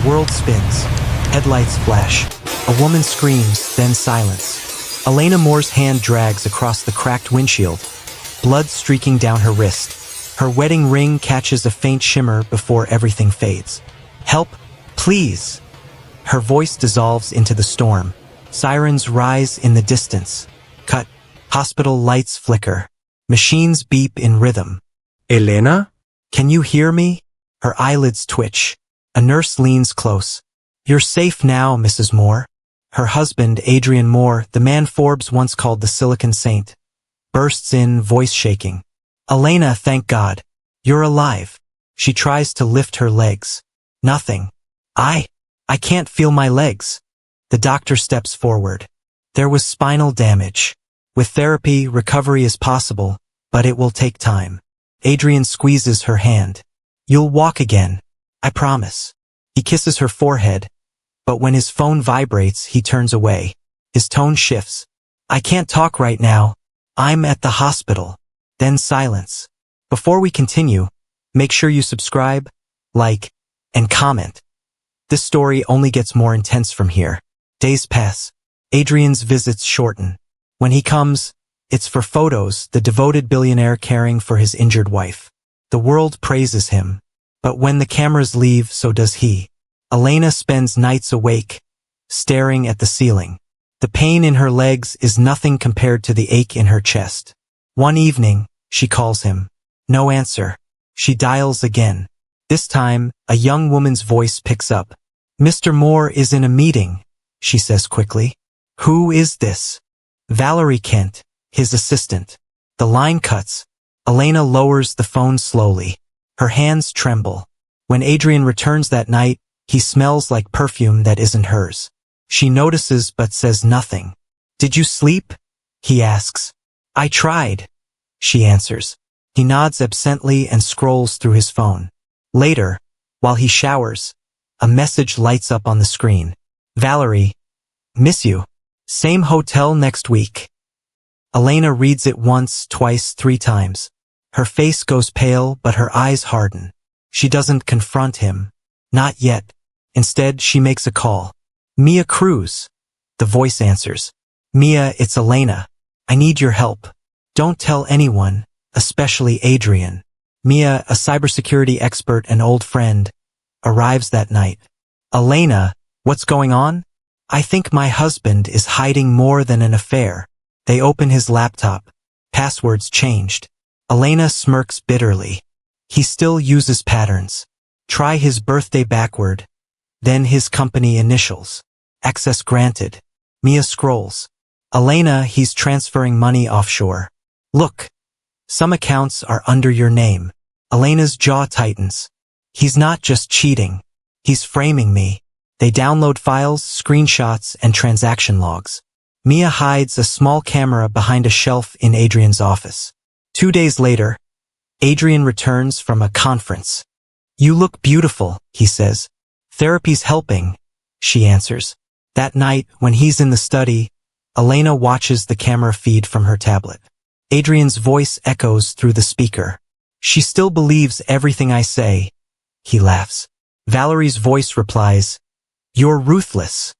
world spins. Headlights flash. A woman screams, then silence. Elena Moore's hand drags across the cracked windshield, blood streaking down her wrist. Her wedding ring catches a faint shimmer before everything fades. Help, please! Her voice dissolves into the storm. Sirens rise in the distance. Cut. Hospital lights flicker. Machines beep in rhythm. Elena? Can you hear me? Her eyelids twitch. A nurse leans close. You're safe now, Mrs. Moore. Her husband, Adrian Moore, the man Forbes once called the Silicon Saint, bursts in, voice shaking. Elena, thank God. You're alive. She tries to lift her legs. Nothing. I can't feel my legs. The doctor steps forward. There was spinal damage. With therapy, recovery is possible, but it will take time. Adrian squeezes her hand. You'll walk again. I promise. He kisses her forehead, but when his phone vibrates, he turns away. His tone shifts. I can't talk right now. I'm at the hospital. Then silence. Before we continue, make sure you subscribe, like, and comment. This story only gets more intense from here. Days pass. Adrian's visits shorten. When he comes, it's for photos, the devoted billionaire caring for his injured wife. The world praises him. But when the cameras leave, so does he. Elena spends nights awake, staring at the ceiling. The pain in her legs is nothing compared to the ache in her chest. One evening, she calls him. No answer. She dials again. This time, a young woman's voice picks up. Mr. Moore is in a meeting, she says quickly. Who is this? Valerie Kent, his assistant. The line cuts. Elena lowers the phone slowly. Her hands tremble. When Adrian returns that night, he smells like perfume that isn't hers. She notices but says nothing. Did you sleep? He asks. I tried, she answers. He nods absently and scrolls through his phone. Later, while he showers, a message lights up on the screen. Valerie, miss you. Same hotel next week. Elena reads it once, twice, 3 times. Her face goes pale, but her eyes harden. She doesn't confront him. Not yet. Instead, she makes a call. Mia Cruz. The voice answers. Mia, it's Elena. I need your help. Don't tell anyone, especially Adrian. Mia, a cybersecurity expert and old friend, arrives that night. Elena, what's going on? I think my husband is hiding more than an affair. They open his laptop. Passwords changed. Elena smirks bitterly. He still uses patterns. Try his birthday backward, then his company initials. Access granted. Mia scrolls. Elena, he's transferring money offshore. Look, some accounts are under your name. Elena's jaw tightens. He's not just cheating. He's framing me. They download files, screenshots, and transaction logs. Mia hides a small camera behind a shelf in Adrian's office. 2 days later, Adrian returns from a conference. You look beautiful, he says. Therapy's helping, she answers. That night, when he's in the study, Elena watches the camera feed from her tablet. Adrian's voice echoes through the speaker. She still believes everything I say. He laughs. Valerie's voice replies, You're ruthless.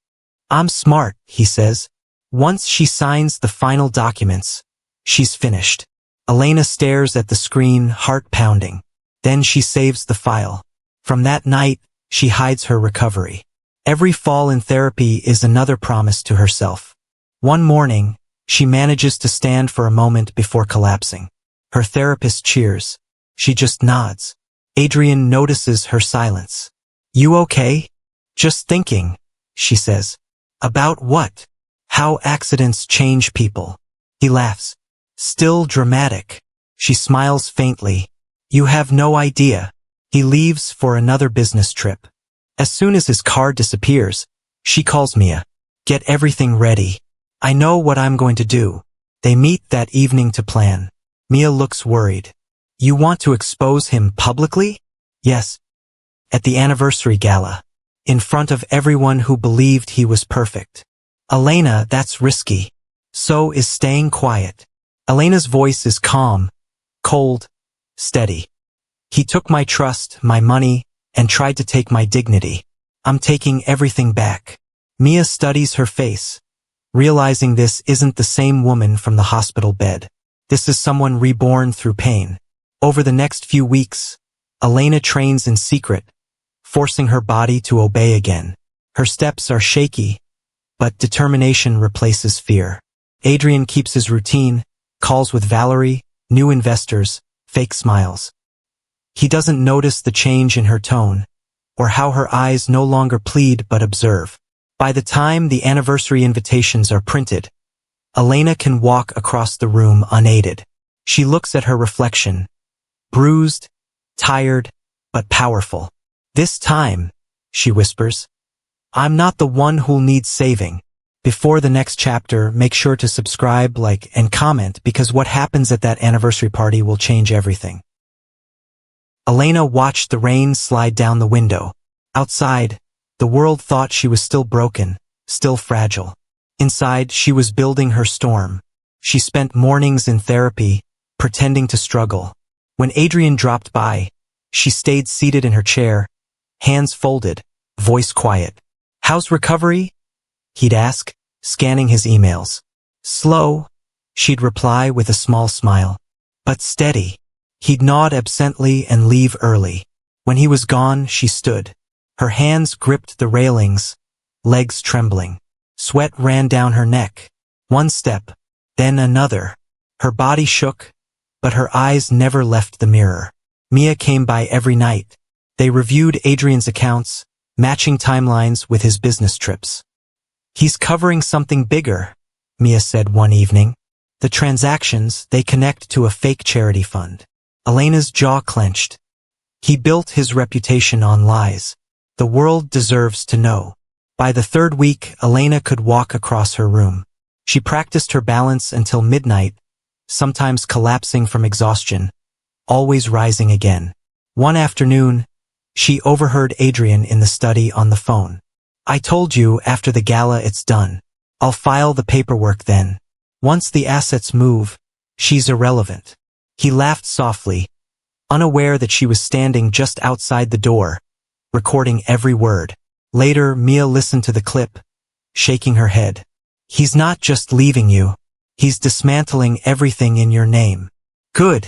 I'm smart, he says. Once she signs the final documents, she's finished. Elena stares at the screen, heart pounding. Then she saves the file. From that night, she hides her recovery. Every fall in therapy is another promise to herself. One morning, she manages to stand for a moment before collapsing. Her therapist cheers. She just nods. Adrian notices her silence. You okay? Just thinking, she says. About what? How accidents change people. He laughs. Still dramatic. She smiles faintly. You have no idea. He leaves for another business trip. As soon as his car disappears, she calls Mia. Get everything ready. I know what I'm going to do. They meet that evening to plan. Mia looks worried. You want to expose him publicly? Yes. At the anniversary gala. In front of everyone who believed he was perfect. Elena, that's risky. So is staying quiet. Elena's voice is calm, cold, steady. He took my trust, my money, and tried to take my dignity. I'm taking everything back. Mia studies her face, realizing this isn't the same woman from the hospital bed. This is someone reborn through pain. Over the next few weeks, Elena trains in secret, forcing her body to obey again. Her steps are shaky, but determination replaces fear. Adrian keeps his routine, calls with Valerie, new investors, fake smiles. He doesn't notice the change in her tone, or how her eyes no longer plead but observe. By the time the anniversary invitations are printed, Elena can walk across the room unaided. She looks at her reflection, bruised, tired, but powerful. This time, she whispers, I'm not the one who'll need saving. Before the next chapter, make sure to subscribe, like, and comment because what happens at that anniversary party will change everything. Elena watched the rain slide down the window. Outside, the world thought she was still broken, still fragile. Inside, she was building her storm. She spent mornings in therapy, pretending to struggle. When Adrian dropped by, she stayed seated in her chair, hands folded, voice quiet. How's recovery? He'd ask, scanning his emails. Slow, she'd reply with a small smile. But steady. He'd nod absently and leave early. When he was gone, she stood. Her hands gripped the railings, legs trembling. Sweat ran down her neck. One step, then another. Her body shook, but her eyes never left the mirror. Mia came by every night. They reviewed Adrian's accounts, matching timelines with his business trips. He's covering something bigger, Mia said one evening. The transactions, they connect to a fake charity fund. Elena's jaw clenched. He built his reputation on lies. The world deserves to know. By the third week, Elena could walk across her room. She practiced her balance until midnight, sometimes collapsing from exhaustion, always rising again. One afternoon, she overheard Adrian in the study on the phone. I told you after the gala it's done. I'll file the paperwork then. Once the assets move, she's irrelevant. He laughed softly, unaware that she was standing just outside the door, recording every word. Later, Mia listened to the clip, shaking her head. He's not just leaving you. He's dismantling everything in your name. Good,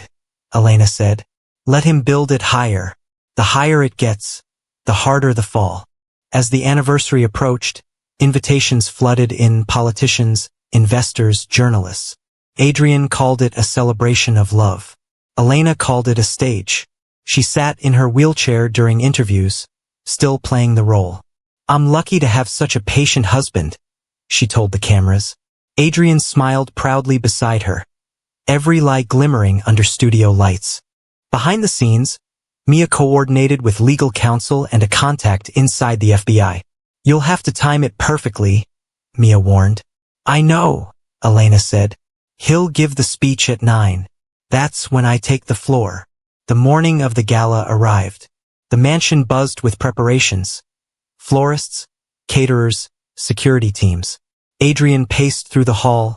Elena said. Let him build it higher. The higher it gets, the harder the fall. As the anniversary approached, invitations flooded in: politicians, investors, journalists. Adrian called it a celebration of love. Elena called it a stage. She sat in her wheelchair during interviews, still playing the role. I'm lucky to have such a patient husband, she told the cameras. Adrian smiled proudly beside her, every lie glimmering under studio lights. Behind the scenes, Mia coordinated with legal counsel and a contact inside the FBI. You'll have to time it perfectly, Mia warned. I know, Elena said. He'll give the speech at 9. That's when I take the floor. The morning of the gala arrived. The mansion buzzed with preparations. Florists, caterers, security teams. Adrian paced through the hall,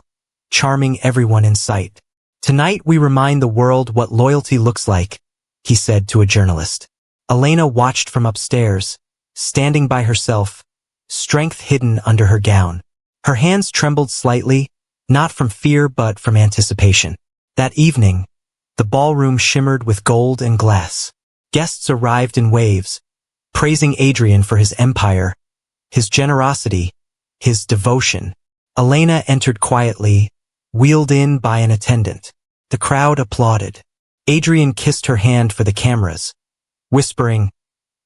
charming everyone in sight. Tonight we remind the world what loyalty looks like, he said to a journalist. Elena watched from upstairs, standing by herself, strength hidden under her gown. Her hands trembled slightly, not from fear but from anticipation. That evening, the ballroom shimmered with gold and glass. Guests arrived in waves, praising Adrian for his empire, his generosity, his devotion. Elena entered quietly, wheeled in by an attendant. The crowd applauded. Adrian kissed her hand for the cameras, whispering,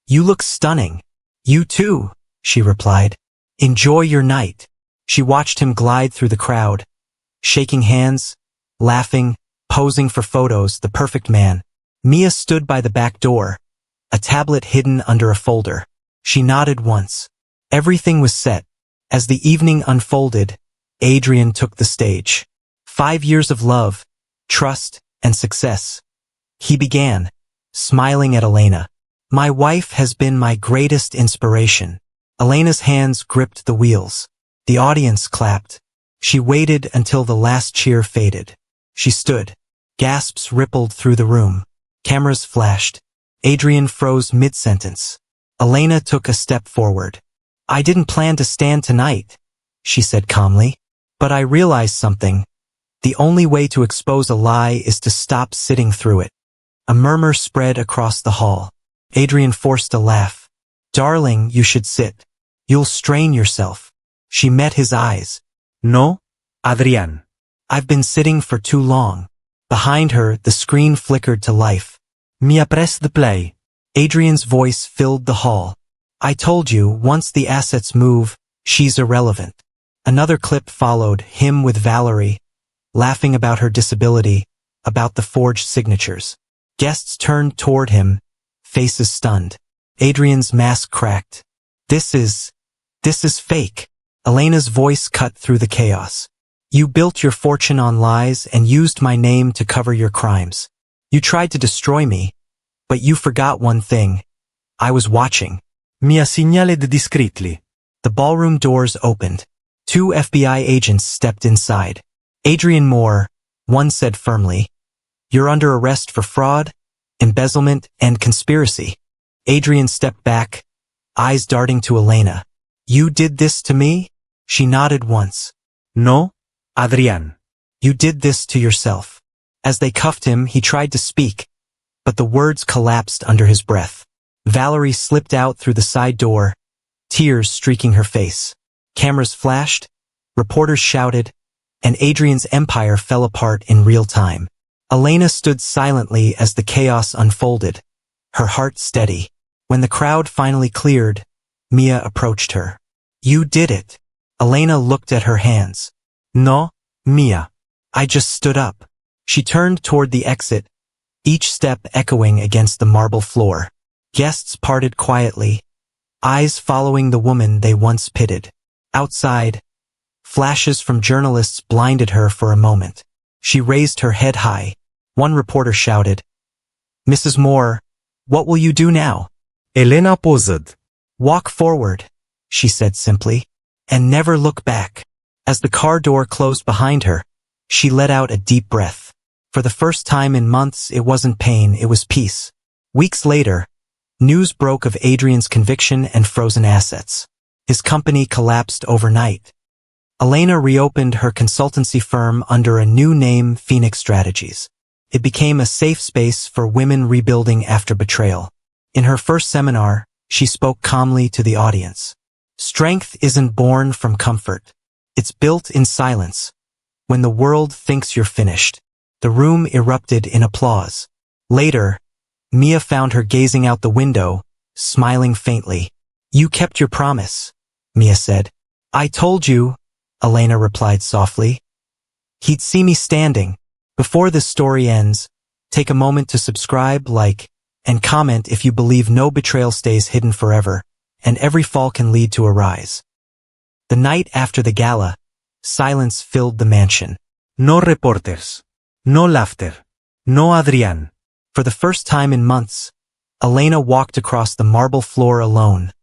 You look stunning. You too, she replied. Enjoy your night. She watched him glide through the crowd, shaking hands, laughing, posing for photos, the perfect man. Mia stood by the back door, a tablet hidden under a folder. She nodded once. Everything was set. As the evening unfolded, Adrian took the stage. 5 years of love, trust, and success. He began, smiling at Elena. My wife has been my greatest inspiration. Elena's hands gripped the wheels. The audience clapped. She waited until the last cheer faded. She stood. Gasps rippled through the room. Cameras flashed. Adrian froze mid-sentence. Elena took a step forward. I didn't plan to stand tonight, she said calmly. But I realized something. The only way to expose a lie is to stop sitting through it. A murmur spread across the hall. Adrian forced a laugh. Darling, you should sit. You'll strain yourself. She met his eyes. No, Adrian. I've been sitting for too long. Behind her, the screen flickered to life. Mia, press the play. Adrian's voice filled the hall. I told you, once the assets move, she's irrelevant. Another clip followed, him with Valerie, laughing about her disability, about the forged signatures. Guests turned toward him, faces stunned. Adrian's mask cracked. This is fake. Elena's voice cut through the chaos. You built your fortune on lies and used my name to cover your crimes. You tried to destroy me, but you forgot one thing. I was watching. Mia segnaled discreetly. The ballroom doors opened. 2 FBI agents stepped inside. Adrian Moore, one said firmly, "You're under arrest for fraud, embezzlement, and conspiracy." Adrian stepped back, eyes darting to Elena. You did this to me? She nodded once. No, Adrian. You did this to yourself. As they cuffed him, he tried to speak, but the words collapsed under his breath. Valerie slipped out through the side door, tears streaking her face. Cameras flashed, reporters shouted, and Adrian's empire fell apart in real time. Elena stood silently as the chaos unfolded, her heart steady. When the crowd finally cleared, Mia approached her. You did it. Elena looked at her hands. No, Mia. I just stood up. She turned toward the exit, each step echoing against the marble floor. Guests parted quietly, eyes following the woman they once pitied. Outside, flashes from journalists blinded her for a moment. She raised her head high. One reporter shouted, Mrs. Moore, what will you do now? Elena paused. Walk forward, she said simply, and never look back. As the car door closed behind her, she let out a deep breath. For the first time in months, it wasn't pain, it was peace. Weeks later, news broke of Adrian's conviction and frozen assets. His company collapsed overnight. Elena reopened her consultancy firm under a new name, Phoenix Strategies. It became a safe space for women rebuilding after betrayal. In her first seminar, she spoke calmly to the audience. Strength isn't born from comfort. It's built in silence. When the world thinks you're finished. The room erupted in applause. Later, Mia found her gazing out the window, smiling faintly. You kept your promise, Mia said. I told you, Elena replied softly. He'd see me standing. Before this story ends, take a moment to subscribe, like, and comment if you believe no betrayal stays hidden forever, and every fall can lead to a rise. The night after the gala, silence filled the mansion. No reporters. No laughter. No Adrian. For the first time in months, Elena walked across the marble floor alone.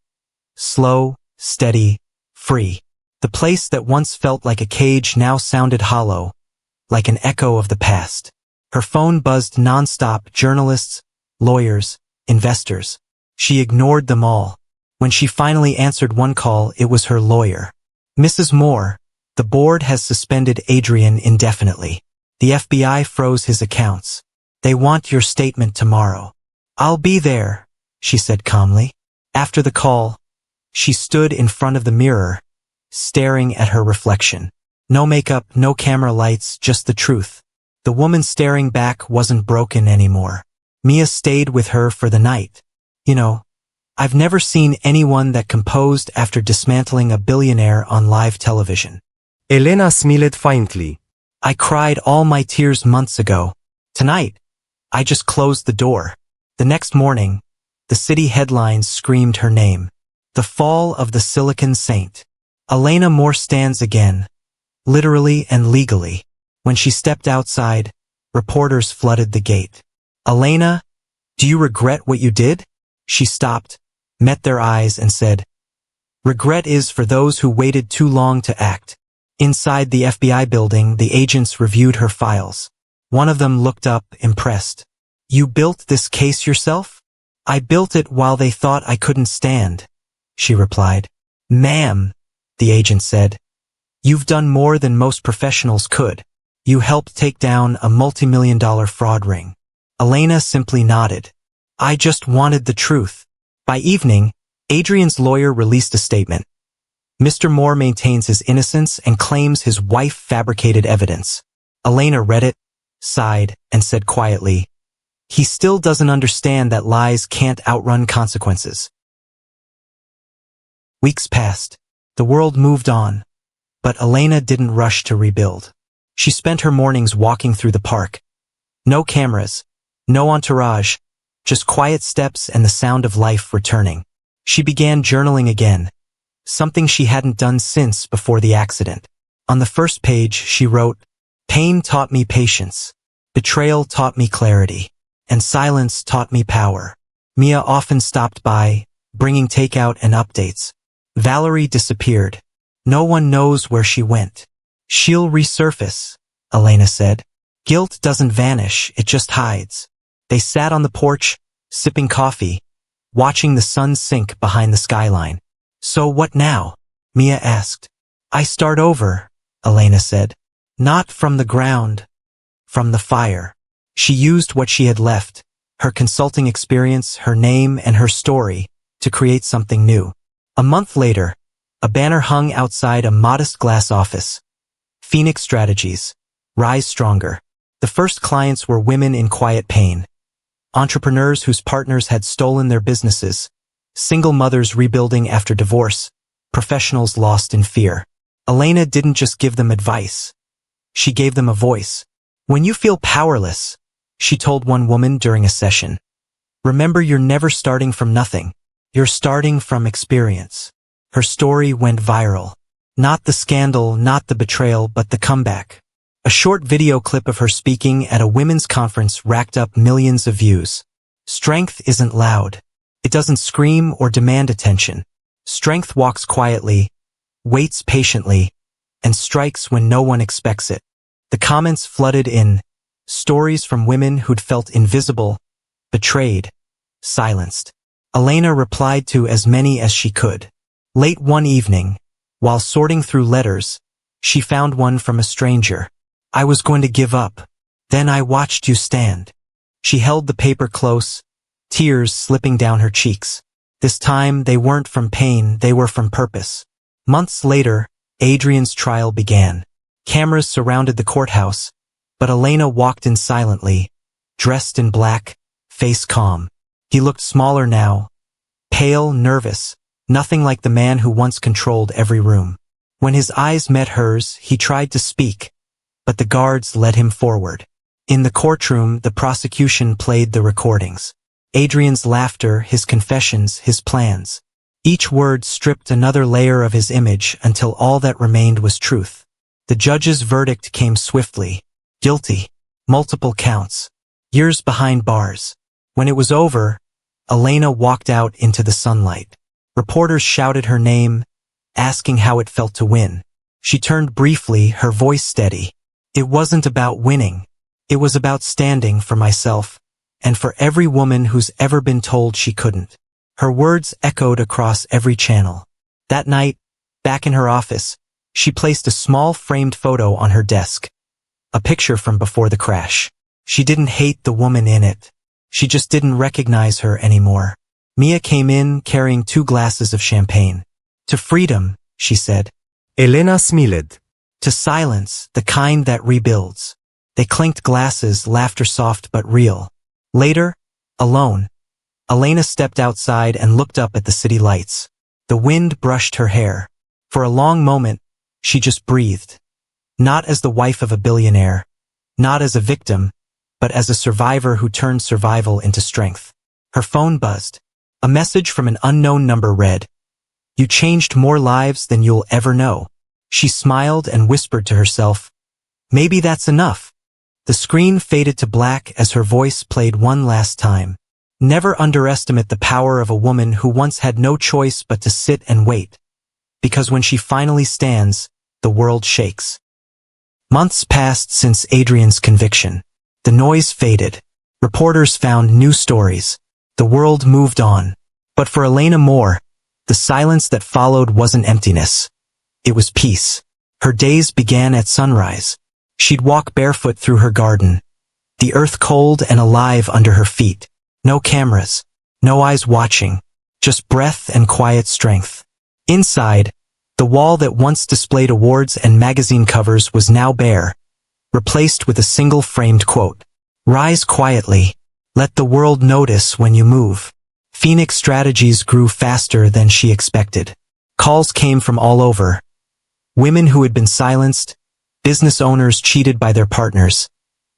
Slow, steady, free. The place that once felt like a cage now sounded hollow, like an echo of the past. Her phone buzzed nonstop, journalists, lawyers, investors. She ignored them all. When she finally answered one call, it was her lawyer. Mrs. Moore, the board has suspended Adrian indefinitely. The FBI froze his accounts. They want your statement tomorrow. I'll be there, she said calmly. After the call, she stood in front of the mirror, staring at her reflection. No makeup, no camera lights, just the truth. The woman staring back wasn't broken anymore. Mia stayed with her for the night. You know, I've never seen anyone that composed after dismantling a billionaire on live television. Elena smiled faintly. I cried all my tears months ago. Tonight, I just closed the door. The next morning, the city headlines screamed her name. The fall of the Silicon Saint. Elena Moore stands again, literally and legally. When she stepped outside, reporters flooded the gate. Elena, do you regret what you did? She stopped, met their eyes and said, regret is for those who waited too long to act. Inside the FBI building, the agents reviewed her files. One of them looked up, impressed. You built this case yourself? I built it while they thought I couldn't stand, she replied. Ma'am, the agent said, you've done more than most professionals could. You helped take down a multi-million-dollar fraud ring. Elena simply nodded. I just wanted the truth. By evening, Adrian's lawyer released a statement. Mr. Moore maintains his innocence and claims his wife fabricated evidence. Elena read it, sighed, and said quietly, he still doesn't understand that lies can't outrun consequences. Weeks passed. The world moved on. But Elena didn't rush to rebuild. She spent her mornings walking through the park. No cameras, no entourage, just quiet steps and the sound of life returning. She began journaling again, something she hadn't done since before the accident. On the first page, she wrote, pain taught me patience, betrayal taught me clarity, and silence taught me power. Mia often stopped by, bringing takeout and updates. Valerie disappeared. No one knows where she went. She'll resurface, Elena said. Guilt doesn't vanish, it just hides. They sat on the porch, sipping coffee, watching the sun sink behind the skyline. So what now? Mia asked. I start over, Elena said. Not from the ground, from the fire. She used what she had left, her consulting experience, her name, and her story, to create something new. A month later, a banner hung outside a modest glass office. Phoenix Strategies. Rise Stronger. The first clients were women in quiet pain. Entrepreneurs whose partners had stolen their businesses. Single mothers rebuilding after divorce. Professionals lost in fear. Elena didn't just give them advice. She gave them a voice. When you feel powerless, she told one woman during a session, remember you're never starting from nothing. You're starting from experience. Her story went viral. Not the scandal, not the betrayal, but the comeback. A short video clip of her speaking at a women's conference racked up millions of views. Strength isn't loud. It doesn't scream or demand attention. Strength walks quietly, waits patiently, and strikes when no one expects it. The comments flooded in, stories from women who'd felt invisible, betrayed, silenced. Elena replied to as many as she could. Late one evening, while sorting through letters, she found one from a stranger. I was going to give up. Then I watched you stand. She held the paper close, tears slipping down her cheeks. This time they weren't from pain, they were from purpose. Months later, Adrian's trial began. Cameras surrounded the courthouse, but Elena walked in silently, dressed in black, face calm. He looked smaller now, pale, nervous, nothing like the man who once controlled every room. When his eyes met hers, he tried to speak, but the guards led him forward. In the courtroom, the prosecution played the recordings. Adrian's laughter, his confessions, his plans. Each word stripped another layer of his image until all that remained was truth. The judge's verdict came swiftly. Guilty. Multiple counts. Years behind bars. When it was over, Elena walked out into the sunlight. Reporters shouted her name, asking how it felt to win. She turned briefly, her voice steady. It wasn't about winning. It was about standing for myself, and for every woman who's ever been told she couldn't. Her words echoed across every channel. That night, back in her office, she placed a small framed photo on her desk. A picture from before the crash. She didn't hate the woman in it. She just didn't recognize her anymore. Mia came in carrying 2 glasses of champagne. To freedom, she said. Elena smiled. To silence, the kind that rebuilds. They clinked glasses, laughter soft but real. Later, alone, Elena stepped outside and looked up at the city lights. The wind brushed her hair. For a long moment, she just breathed. Not as the wife of a billionaire, not as a victim, but as a survivor who turned survival into strength. Her phone buzzed. A message from an unknown number read, "You changed more lives than you'll ever know." She smiled and whispered to herself, "Maybe that's enough." The screen faded to black as her voice played one last time. Never underestimate the power of a woman who once had no choice but to sit and wait. Because when she finally stands, the world shakes. Months passed since Adrian's conviction. The noise faded. Reporters found new stories. The world moved on. But for Elena Moore, the silence that followed wasn't emptiness. It was peace. Her days began at sunrise. She'd walk barefoot through her garden, the earth cold and alive under her feet. No cameras, no eyes watching, just breath and quiet strength. Inside, the wall that once displayed awards and magazine covers was now bare, replaced with a single framed quote. Rise quietly. Let the world notice when you move. Phoenix strategies grew faster than she expected. Calls came from all over. Women who had been silenced, business owners cheated by their partners,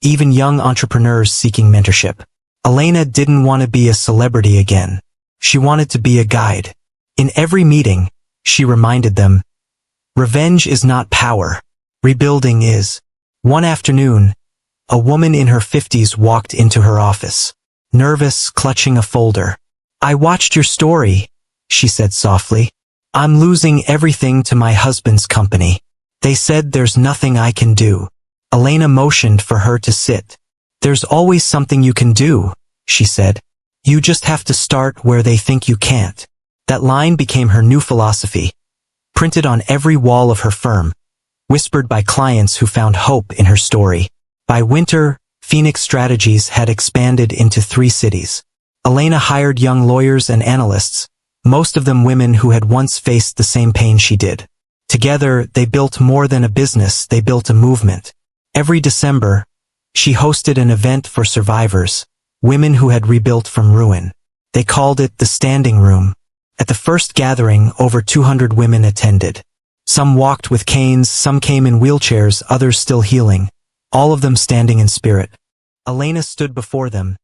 even young entrepreneurs seeking mentorship. Elena didn't want to be a celebrity again. She wanted to be a guide. In every meeting, she reminded them, revenge is not power. Rebuilding is. One afternoon, a woman in her 50s walked into her office, nervous, clutching a folder. I watched your story, she said softly. I'm losing everything to my husband's company. They said there's nothing I can do. Elena motioned for her to sit. There's always something you can do, she said. You just have to start where they think you can't. That line became her new philosophy, printed on every wall of her firm, whispered by clients who found hope in her story. By winter, Phoenix Strategies had expanded into 3 cities. Elena hired young lawyers and analysts, most of them women who had once faced the same pain she did. Together, they built more than a business, they built a movement. Every December, she hosted an event for survivors, women who had rebuilt from ruin. They called it the Standing Room. At the first gathering, over 200 women attended. Some walked with canes, some came in wheelchairs, others still healing, all of them standing in spirit. Elena stood before them,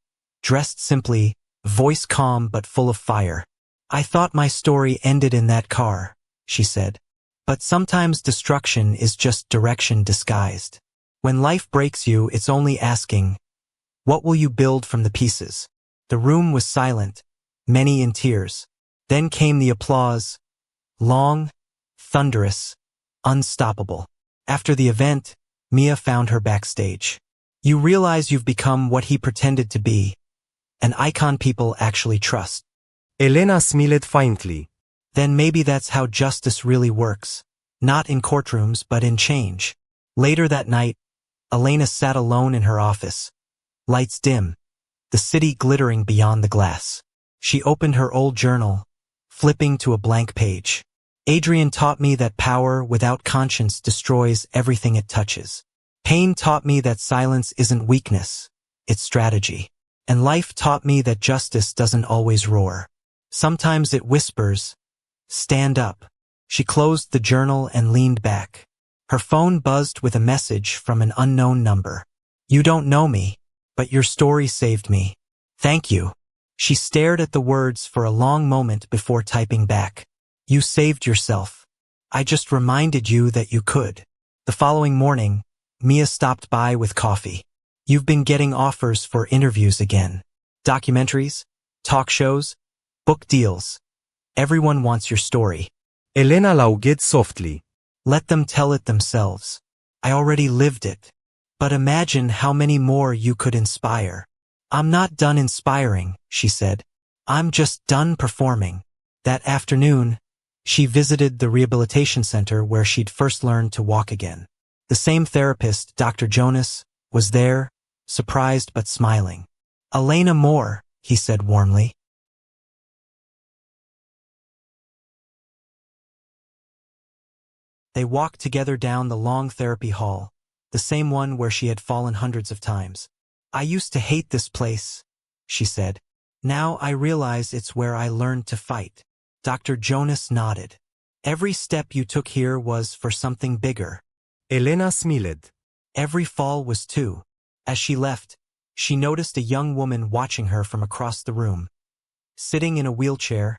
dressed simply, voice calm but full of fire. I thought my story ended in that car, she said. But sometimes destruction is just direction disguised. When life breaks you, it's only asking, what will you build from the pieces? The room was silent, many in tears. Then came the applause, long, thunderous, unstoppable. After the event, Mia found her backstage. You realize you've become what he pretended to be, an icon people actually trust. Elena smiled faintly. Then maybe that's how justice really works. Not in courtrooms, but in change. Later that night, Elena sat alone in her office. Lights dim, the city glittering beyond the glass. She opened her old journal, flipping to a blank page. Adrian taught me that power without conscience destroys everything it touches. Pain taught me that silence isn't weakness, it's strategy. And life taught me that justice doesn't always roar. Sometimes it whispers, stand up. She closed the journal and leaned back. Her phone buzzed with a message from an unknown number. You don't know me, but your story saved me. Thank you. She stared at the words for a long moment before typing back. You saved yourself. I just reminded you that you could. The following morning, Mia stopped by with coffee. You've been getting offers for interviews again. Documentaries, talk shows, book deals. Everyone wants your story. Elena laughed softly. Let them tell it themselves. I already lived it. But imagine how many more you could inspire. I'm not done inspiring, she said. I'm just done performing. That afternoon, she visited the rehabilitation center where she'd first learned to walk again. The same therapist, Dr. Jonas, was there, surprised but smiling. Elena Moore, he said warmly. They walked together down the long therapy hall, the same one where she had fallen hundreds of times. I used to hate this place, she said. Now I realize it's where I learned to fight. Dr. Jonas nodded. Every step you took here was for something bigger. Elena smiled. Every fall was too. As she left, she noticed a young woman watching her from across the room. Sitting in a wheelchair,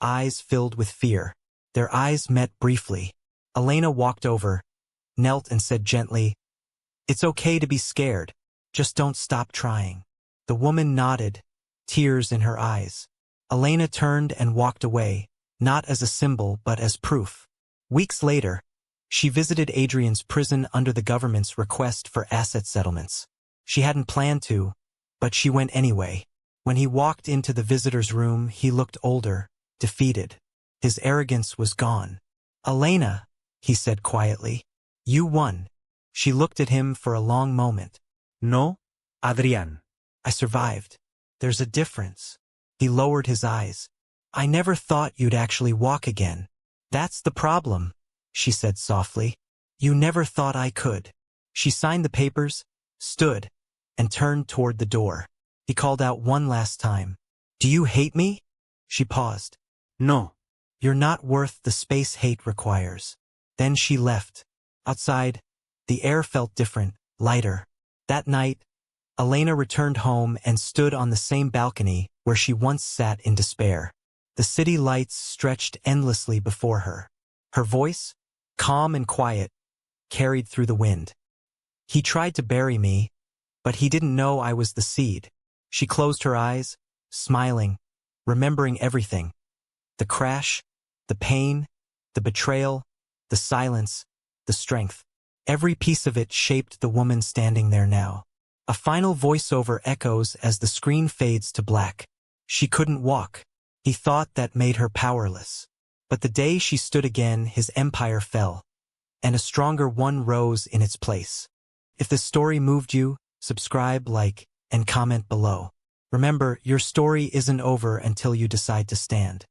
eyes filled with fear. Their eyes met briefly. Elena walked over, knelt and said gently, It's okay to be scared. Just don't stop trying. The woman nodded, tears in her eyes. Elena turned and walked away, not as a symbol but as proof. Weeks later, she visited Adrian's prison under the government's request for asset settlements. She hadn't planned to, but she went anyway. When he walked into the visitor's room, he looked older, defeated. His arrogance was gone. Elena, he said quietly, you won. She looked at him for a long moment. No, Adrian. I survived. There's a difference. He lowered his eyes. I never thought you'd actually walk again. That's the problem, she said softly. You never thought I could. She signed the papers, stood, and turned toward the door. He called out one last time. Do you hate me? She paused. No. You're not worth the space hate requires. Then she left. Outside, the air felt different, lighter. That night, Elena returned home and stood on the same balcony where she once sat in despair. The city lights stretched endlessly before her. Her voice, calm and quiet, carried through the wind. He tried to bury me, but he didn't know I was the seed. She closed her eyes, smiling, remembering everything. The crash, the pain, the betrayal, the silence, the strength. Every piece of it shaped the woman standing there now. A final voiceover echoes as the screen fades to black. She couldn't walk. He thought that made her powerless. But the day she stood again, his empire fell, and a stronger one rose in its place. If this story moved you, subscribe, like, and comment below. Remember, your story isn't over until you decide to stand.